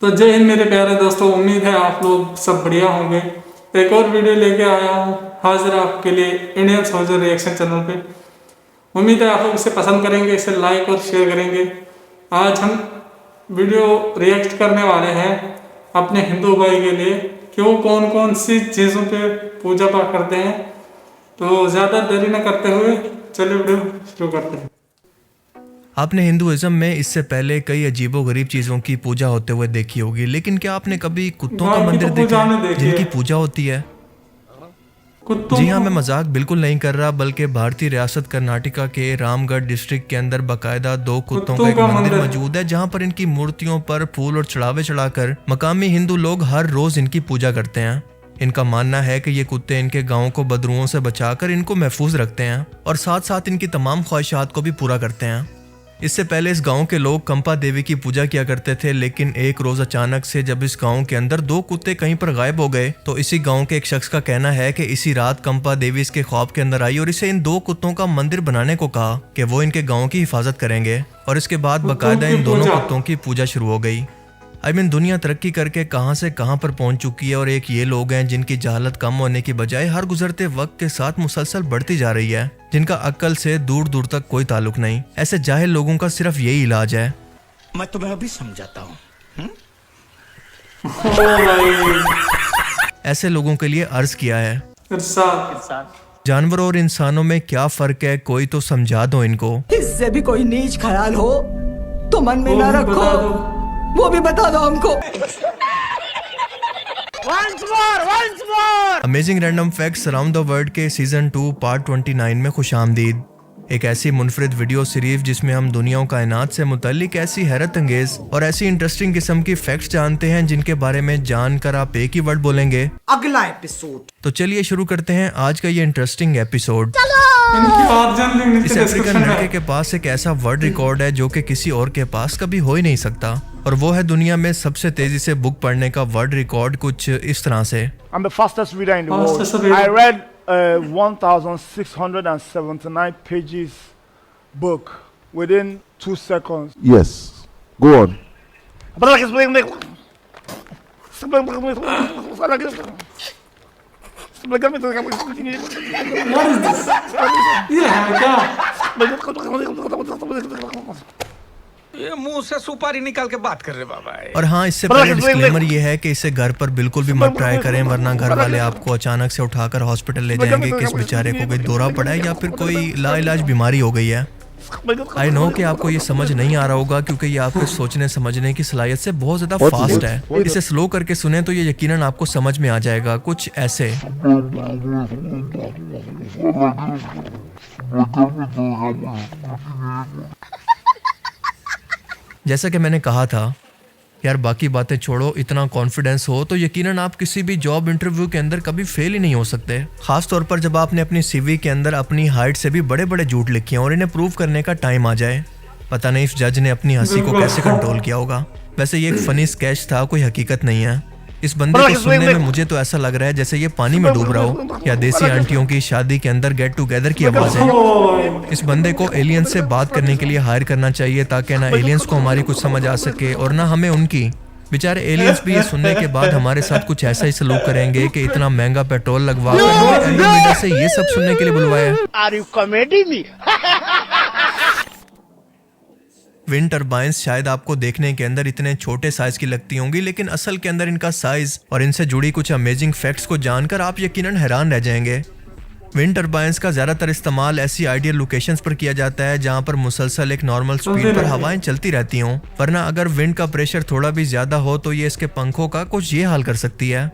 तो जय हिंद मेरे प्यारे दोस्तों, उम्मीद है आप लोग सब बढ़िया होंगे। एक और वीडियो लेके आया हूँ हाजिर आपके लिए इंडियन सोल्जर रिएक्शन चैनल पे। उम्मीद है आप लोग इसे पसंद करेंगे, इसे लाइक और शेयर करेंगे। आज हम वीडियो रिएक्ट करने वाले हैं अपने हिंदू भाई के लिए कि वो कौन कौन सी चीज़ों पे पूजा पाठ करते हैं। तो ज़्यादा देरी न करते हुए चलिए वीडियो शुरू करते हैं। आपने हिंदुइज्म में इससे पहले कई अजीबोगरीब चीजों की पूजा होते हुए देखी होगी, लेकिन क्या आपने कभी कुत्तों का मंदिर देखा है जिनकी पूजा होती है? जी हाँ, मैं मजाक बिल्कुल नहीं कर रहा, बल्कि भारतीय रियासत कर्नाटका के रामगढ़ डिस्ट्रिक्ट के अंदर बाकायदा 2 कुत्तों का एक मंदिर मौजूद है, जहाँ पर इनकी मूर्तियों पर फूल और चढ़ावे चढ़ाकर मकामी हिंदू लोग हर रोज इनकी पूजा करते हैं। इनका मानना है कि ये कुत्ते इनके गांव को बदरुओं से बचाकर इनको महफूज रखते हैं और साथ साथ इनकी तमाम ख्वाहिशात को भी पूरा करते हैं। इससे पहले इस गांव के लोग कंपा देवी की पूजा किया करते थे, लेकिन एक रोज अचानक से जब इस गांव के अंदर 2 कुत्ते कहीं पर गायब हो गए, तो इसी गांव के एक शख्स का कहना है कि इसी रात कंपा देवी इसके ख्वाब के अंदर आई और इसे इन 2 कुत्तों का मंदिर बनाने को कहा कि वो इनके गांव की हिफाजत करेंगे। और इसके बाद बाकायदा इन दोनों कुत्तों की पूजा शुरू हो गई। दुनिया तरक्की करके कहां से कहां पर पहुंच चुकी है, और एक ये लोग हैं जिनकी जहालत कम होने की बजाय हर गुजरते वक्त के साथ मुसलसल बढ़ती जा रही है, जिनका अक्ल से दूर दूर तक कोई ताल्लुक नहीं। ऐसे जाहिल लोगों का सिर्फ यही इलाज है। मैं तुम्हें अभी समझाता हूँ। ऐसे लोगों के लिए अर्ज किया है, जानवरों और इंसानों में क्या फर्क है, कोई तो समझा दो इनको। इससे भी कोई नीच ख्याल हो तो मन में ना रखो, वो भी बता दो हमको। Amazing random facts around the world के सीजन 2 पार्ट 29 में खुशामदीद। एक ऐसी मुनफरिद वीडियो सीरीज जिसमें हम दुनिया कायनात से मुतल्लिक ऐसी हैरत अंगेज और ऐसी इंटरेस्टिंग किस्म की फैक्ट्स जानते हैं जिनके बारे में जानकर आप एक ही वर्ड बोलेंगे, अगला एपिसोड। तो चलिए शुरू करते हैं आज का ये इंटरेस्टिंग एपिसोड। इस अफ्रीकन लड़के के पास एक ऐसा वर्ल्ड रिकॉर्ड है जो कि किसी और के पास कभी हो ही नहीं सकता, और वो है दुनिया में सबसे तेजी से बुक पढ़ने का वर्ल्ड रिकॉर्ड कुछ इस तरह से। I'm the fastest reader in the world. I read 1,679 pages book within 2 seconds. Yes. Go on. ये मुंह से सुपारी निकाल के बात कर रहे बाबा। और हाँ, इससे पहले डिस्क्लेमर ये है कि इसे घर पर बिल्कुल भी मत ट्राई करें, वरना घर वाले आपको अचानक से उठाकर हॉस्पिटल ले जाएंगे कि इस बेचारे को कोई दौरा पड़ा है या फिर कोई लाइलाज बीमारी हो गई है। आई नो कि आपको ये समझ नहीं आ रहा होगा, क्योंकि ये आपके सोचने समझने की सलाहियत से बहुत ज्यादा फास्ट है। इसे स्लो करके सुने तो ये यकीनन आपको समझ में आ जाएगा। कुछ ऐसे। जैसा कि मैंने कहा था यार, बाकी बातें छोड़ो, इतना कॉन्फिडेंस हो तो यकीनन आप किसी भी जॉब इंटरव्यू के अंदर कभी फेल ही नहीं हो सकते। खास तौर पर जब आपने अपनी सीवी के अंदर अपनी हाइट से भी बड़े बड़े झूठ लिखे हैं और इन्हें प्रूव करने का टाइम आ जाए। पता नहीं इस जज ने अपनी हंसी को कैसे कंट्रोल किया होगा। वैसे ये एक फनी स्केच था, कोई हकीकत नहीं है। इस बंदे को सुनने में मुझे तो ऐसा लग रहा है जैसे ये पानी में डूब रहा हो, या देसी आंटियों की शादी के अंदर गेट टुगेदर की आवाज है। इस बंदे को एलियंस से बात करने के लिए हायर करना चाहिए, ताकि ना एलियंस को हमारी कुछ समझ आ सके और ना हमें उनकी। बेचारे एलियंस भी ये सुनने के बाद हमारे साथ कुछ ऐसा ही सलूक करेंगे कि इतना महंगा पेट्रोल लगवा कर हमें एंड्रोमेडा से ये सब सुनने के लिए बुलवाया। विंड टर्बाइंस शायद आपको देखने के अंदर इतने छोटे साइज की लगती होंगी, लेकिन असल के अंदर इनका साइज और इनसे जुड़ी कुछ अमेजिंग फैक्ट्स को जानकर आप यकीनन हैरान रह जाएंगे। विंड टर्बाइंस का ज्यादातर इस्तेमाल ऐसी आइडियल लोकेशंस पर किया जाता है जहां पर मुसलसल एक नॉर्मल स्पीड पर हवाएं चलती रहती हों, वरना अगर विंड का प्रेशर थोड़ा भी ज्यादा हो तो ये इसके पंखों का कुछ ये हाल कर सकती है।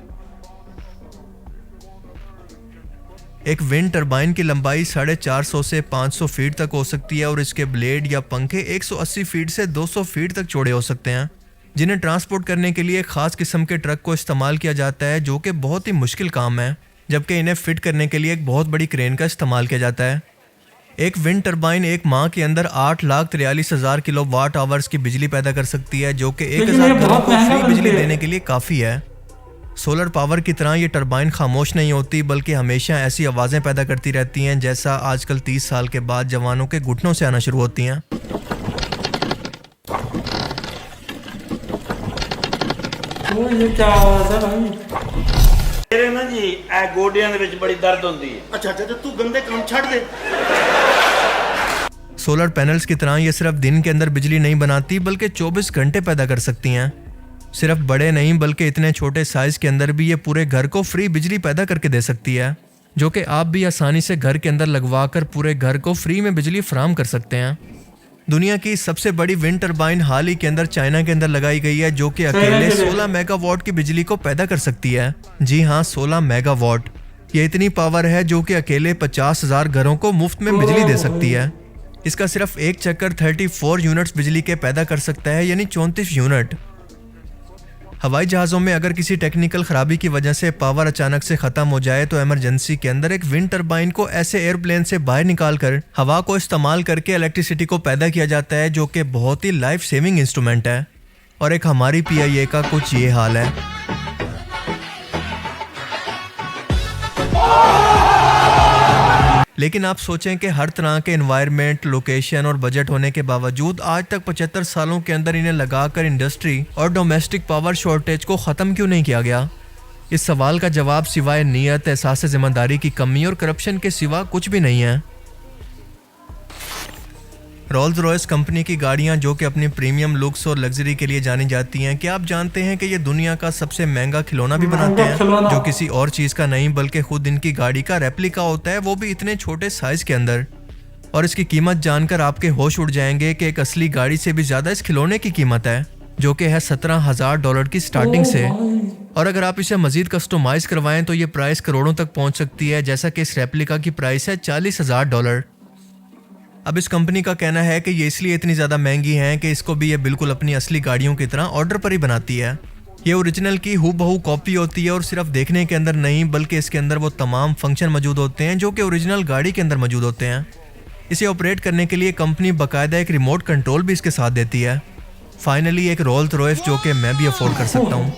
एक विंड टरबाइन की लंबाई 450 से 500 फीट तक हो सकती है और इसके ब्लेड या पंखे 180 फीट से 200 फीट तक चौड़े हो सकते हैं, जिन्हें ट्रांसपोर्ट करने के लिए खास किस्म के ट्रक को इस्तेमाल किया जाता है, जो कि बहुत ही मुश्किल काम है, जबकि इन्हें फिट करने के लिए एक बहुत बड़ी क्रेन का इस्तेमाल किया जाता है। एक विंड टरबाइन एक माह के अंदर 8,43,000 किलो वाट आवर्स की बिजली पैदा कर सकती है, जो कि 1,000 घरों को फ्री बिजली देने के लिए काफी है। सोलर पावर की तरह ये टरबाइन खामोश नहीं होती, बल्कि हमेशा ऐसी आवाजें पैदा करती रहती हैं जैसा आजकल 30 साल के बाद जवानों के घुटनों से आना शुरू होती हैं। ओ ये क्या आवाज है भाई? ਮੇਰੇ ਨਾ ਜੀ ਇਹ ਗੋਡਿਆਂ ਦੇ ਵਿੱਚ ਬੜੀ ਦਰਦ ਹੁੰਦੀ ਹੈ। ਅੱਛਾ ਅੱਛਾ ਤੇ ਤੂੰ ਗੰਦੇ ਕੰਮ ਛੱਡ ਦੇ। सोलर पैनल्स की तरह ये सिर्फ दिन के अंदर बिजली नहीं बनाती बल्कि 24 घंटे पैदा कर सकती हैं। सिर्फ बड़े नहीं बल्कि इतने छोटे साइज के अंदर भी ये पूरे घर को फ्री बिजली पैदा करके दे सकती है, जो कि आप भी आसानी से घर के अंदर लगवा कर पूरे घर को फ्री में बिजली फराहम कर सकते हैं। दुनिया की सबसे बड़ी विंड टरबाइन हाल ही के अंदर चाइना के अंदर लगाई गई है, जो कि अकेले 16 मेगावाट की बिजली को पैदा कर सकती है। जी हाँ, 16 मेगावाट। ये इतनी पावर है जो कि अकेले 50,000 घरों को मुफ्त में बिजली दे सकती है। इसका सिर्फ एक चक्कर 34 यूनिट्स बिजली के पैदा कर सकता है, यानी 34 यूनिट। हवाई जहाज़ों में अगर किसी टेक्निकल खराबी की वजह से पावर अचानक से ख़त्म हो जाए तो इमरजेंसी के अंदर एक विंड टरबाइन को ऐसे एयरप्लेन से बाहर निकालकर हवा को इस्तेमाल करके इलेक्ट्रिसिटी को पैदा किया जाता है, जो कि बहुत ही लाइफ सेविंग इंस्ट्रूमेंट है। और एक हमारी PIA का कुछ ये हाल है। लेकिन आप सोचें कि हर तरह के एनवायरनमेंट, लोकेशन और बजट होने के बावजूद आज तक 75 सालों के अंदर इन्हें लगाकर इंडस्ट्री और डोमेस्टिक पावर शॉर्टेज को ख़त्म क्यों नहीं किया गया? इस सवाल का जवाब सिवाय नीयत, एहसास जिम्मेदारी की कमी और करप्शन के सिवा कुछ भी नहीं है। रोल्स रॉयस कंपनी की गाड़ियां, जो कि अपनी प्रीमियम लुक्स और लग्जरी के लिए जानी जाती हैं, क्या आप जानते हैं कि ये दुनिया का सबसे महंगा खिलौना भी बनाते हैं, जो किसी और चीज़ का नहीं बल्कि खुद इनकी गाड़ी का रेप्लिका होता है, वो भी इतने छोटे साइज के अंदर। और इसकी कीमत जानकर आपके होश उड़ जाएंगे कि एक असली गाड़ी से भी ज़्यादा इस खिलौने की कीमत है, जो कि है $17,000 की स्टार्टिंग से। और अगर आप इसे मजीद कस्टमाइज करवाएं तो ये प्राइस करोड़ों तक पहुँच सकती है, जैसा कि इस रेप्लिका की प्राइस है $40,000। अब इस कंपनी का कहना है कि ये इसलिए इतनी ज़्यादा महंगी हैं कि इसको भी ये बिल्कुल अपनी असली गाड़ियों की तरह ऑर्डर पर ही बनाती है। ये ओरिजिनल की हूबहू कॉपी होती है और सिर्फ देखने के अंदर नहीं बल्कि इसके अंदर वो तमाम फंक्शन मौजूद होते हैं जो कि ओरिजिनल गाड़ी के अंदर मौजूद होते हैं। इसे ऑपरेट करने के लिए कंपनी बाकायदा एक रिमोट कंट्रोल भी इसके साथ देती है। फाइनली एक रोल्स रॉयस जो कि मैं भी अफोर्ड कर सकता हूँ।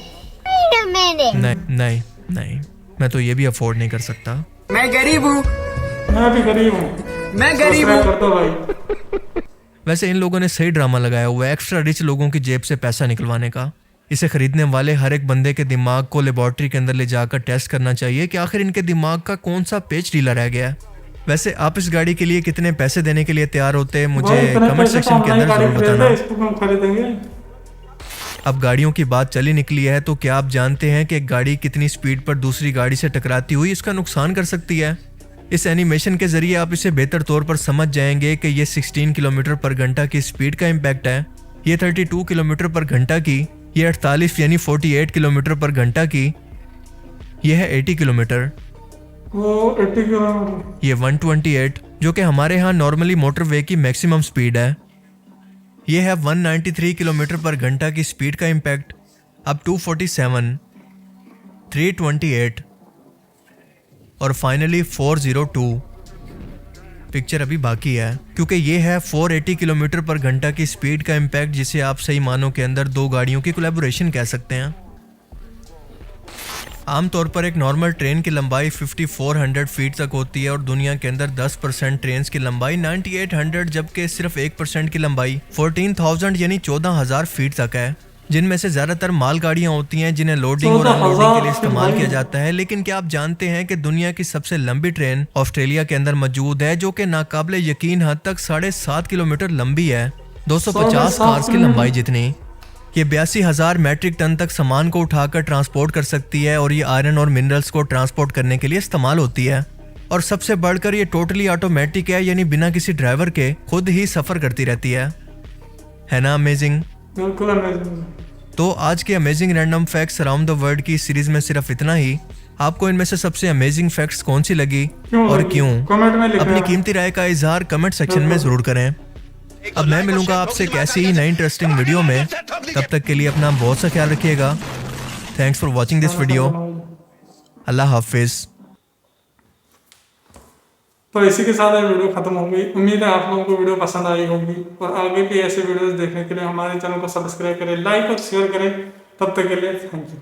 नहीं, मैं तो ये भी अफोर्ड नहीं कर सकता। मैं गरीब हूँ। मैं भी गरीब हूँ। मैं गरीब हूँ। वैसे इन लोगों ने सही ड्रामा लगाया हुआ है एक्स्ट्रा रिच लोगों की जेब से पैसा निकलवाने का। इसे खरीदने वाले हर एक बंदे के दिमाग को लेबोरेटरी के अंदर ले जाकर टेस्ट करना चाहिए कि आखिर इनके दिमाग का कौन सा पेच ढीला रह गया है। वैसे आप इस गाड़ी के लिए कितने पैसे देने के लिए तैयार होते हैं, मुझे कमेंट सेक्शन के अंदर जरूर बताना। अब गाड़ियों की बात चली निकली है तो क्या आप जानते हैं कि एक गाड़ी कितनी स्पीड पर दूसरी गाड़ी से टकराती हुई इसका नुकसान कर सकती है? इस एनिमेशन के जरिए आप इसे बेहतर तौर पर समझ जाएंगे कि ये 16 किलोमीटर पर घंटा की स्पीड का इम्पैक्ट है, ये 32 किलोमीटर पर घंटा की, ये 48 यानी 48 किलोमीटर पर घंटा की, ये है 80 किलोमीटर, ये 128 जो कि हमारे यहाँ नॉर्मली मोटरवे की मैक्सिमम स्पीड है, ये है 193 किलोमीटर पर घंटा की स्पीड का इम्पैक्ट, अब 247, 328 और फाइनली 402। पिक्चर अभी बाकी है क्योंकि ये है 480 किलोमीटर पर घंटा की स्पीड का इम्पैक्ट, जिसे आप सही मानों के अंदर दो गाड़ियों की कोलैबोरेशन कह सकते हैं। आमतौर पर एक नॉर्मल ट्रेन की लंबाई 5400 फीट तक होती है और दुनिया के अंदर 10% ट्रेन की लंबाई 9800 जबकि सिर्फ 1% की लंबाई 14,000 यानी 14,000 फीट तक है, जिनमें से ज़्यादातर माल गाड़ियाँ होती हैं जिन्हें लोडिंग और अनलोडिंग के लिए इस्तेमाल किया जाता है। लेकिन क्या आप जानते हैं कि दुनिया की सबसे लंबी ट्रेन ऑस्ट्रेलिया के अंदर मौजूद है, जो कि नाकाबिले यकीन हद तक 7.5 किलोमीटर लंबी है, 250 कार्स की लंबाई जितनी। ये 82,000 मैट्रिक टन तक सामान को उठाकर ट्रांसपोर्ट कर सकती है और ये आयरन और मिनरल्स को ट्रांसपोर्ट करने के लिए इस्तेमाल होती है। और सबसे बढ़कर ये टोटली ऑटोमेटिक है, यानी बिना किसी ड्राइवर के खुद ही सफ़र करती रहती है ना अमेजिंग? बिल्कुल अमेजिंग। तो आज के amazing random facts around the world की सीरीज में सिर्फ इतना ही। आपको इनमें से सबसे अमेजिंग फैक्ट्स कौन सी लगी और क्यों? कमेंट में लिखें। अपनी कीमती राय का इजहार कमेंट सेक्शन में जरूर करें। अब मैं मिलूंगा आपसे एक ऐसी ही नई इंटरेस्टिंग वीडियो में, तब तक के लिए अपना बहुत सा ख्याल रखिएगा। Thanks for watching this video. अल्लाह हाफिज। तो इसी के साथ ये वीडियो खत्म हो गई। उम्मीद है आप लोगों को वीडियो पसंद आई होगी और आगे भी ऐसे वीडियोस देखने के लिए हमारे चैनल को सब्सक्राइब करें, लाइक और शेयर करें। तब तक के लिए थैंक यू।